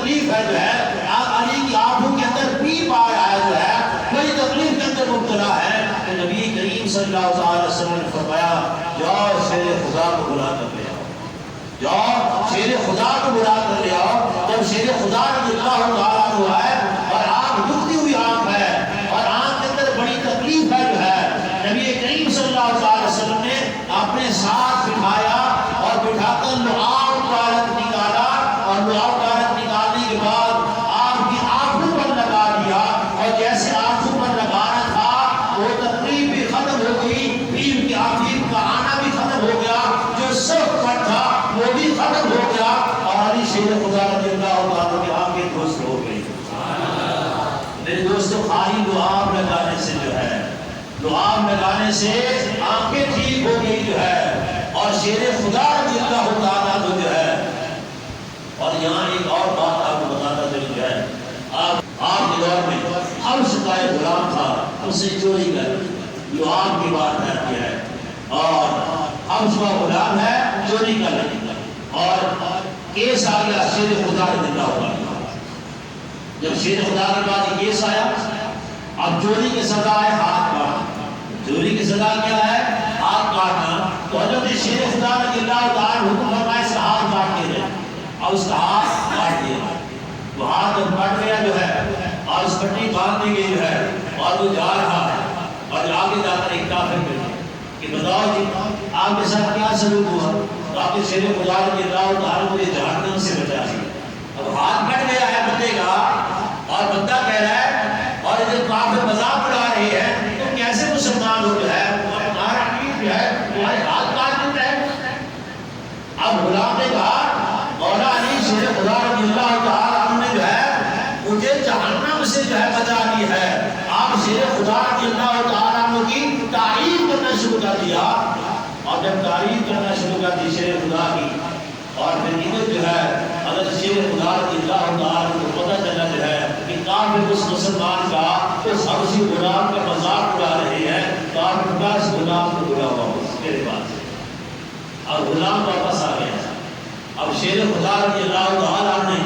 تکلیف ہے جو ہے علی کی آنکھوں کے اندر پیپ آ رہا ہے جو ہے بڑی تکلیف کے اندر مبتلا ہے. تو نبی کریم صلی اللہ علیہ وسلم نے فرمایا جاؤ شیر خدا کو بلا کر لے آؤ, جاؤ شیر خدا کو بلا کر لے آؤ. جب شیر خدا رضی اللہ تعالیٰ ہوا ہے اور آنکھ دکھتی ہوئی آنکھ ہے اور آنکھ کے اندر بڑی تکلیف ہے جو ہے, نبی کریم صلی اللہ علیہ وسلم نے اپنے ساتھ بٹھایا اور بٹھا کر لعاب کا رنگ نکالا اور لعاب کا رنگ نکالنے کے بعد آپ کی آنکھوں پر لگا دیا اور جیسے آنکھوں پر لگانا تھا وہ تکلیف بھی ختم ہو گئی, پیر کی آنکھ کا آنا بھی ختم ہو گیا, جو سخت پر تھا وہ بھی ختم ہو گیا اور علی شیر خدا رضی اللہ عنہ کی آنکھیں درست ہو گئی. میرے دوستو خالی لعاب لگانے سے جو ہے, لعاب لگانے سے آنکھیں ٹھیک ہو گئی جو ہے اور شیر خدا رضی اللہ تعالیٰ عنہ جو ہے. اور یہاں ایک اور بات آپ کو بتاتا چلوں جو ہے, آپ کے دور میں حبش کا ایک غلام تھا, اس سے چوری کر لعاب کی بات کرتی ہے اور حبش کا غلام ہے چوری کر اور کیس آ گیا شیر خدا رضی اللہ تعالیٰ. جب شیر خدا کے بعد کیس آیا, اب چوری کی سزا ہے ہاتھ کاٹنا. چوری کی سزا کیا ہے؟ ہاتھ کاٹنا. تو حضرت شیر خدا رضی اللہ تعالیٰ حکم فرمایا اس کا ہاتھ کاٹ کے دے, اور اس کا ہاتھ کاٹ دیا. وہ ہاتھ جب کاٹ گیا جو ہے اور اس پٹی باندھ دی گئی جو ہے اور وہ جا رہا ہے اور آگے جا کر ایک کافر مل گیا کہ بتاؤ جی آپ کے ساتھ کیا سلوک ہوا؟ تو آپ کے شیر خدا رضی اللہ تعالیٰ مجھے جہنم سے بچا دیا. اب ہاتھ کٹ گیا ہے بندے کا اور بندہ کہہ رہا ہے اور جب کافر مذاق اڑا رہی ہے تو کیسے مسلمان ہو جو ہے تمہارا پیر جو ہے تمہارے ہاتھ کاٹ دیتا ہے. اب غلام نے کہا مولا علی شیر خدا رضی اللہ تعالیٰ عنہ نے جو ہے مجھے جہنم سے جو ہے بچا دی ہے. آپ شیر خدا رضی اللہ تعالیٰ عنہ کی تعریف کرنا شروع کر دیا اور جب تعریف کرنا شروع کر دی شیر خدا کی اور پھر ادھر جو ہے اگر شیر خدا رضی اللہ تعالیٰ کو پتہ چلا جو ہے کہ کافر اس مسلمان کا اس حبشی غلام کا مذاق اڑا رہے ہیں, کافر کا اس غلام کو بلا ہوا میرے پاس اور غلام واپس آ گیا. اب شیر خدا رضی اللہ تعالیٰ نے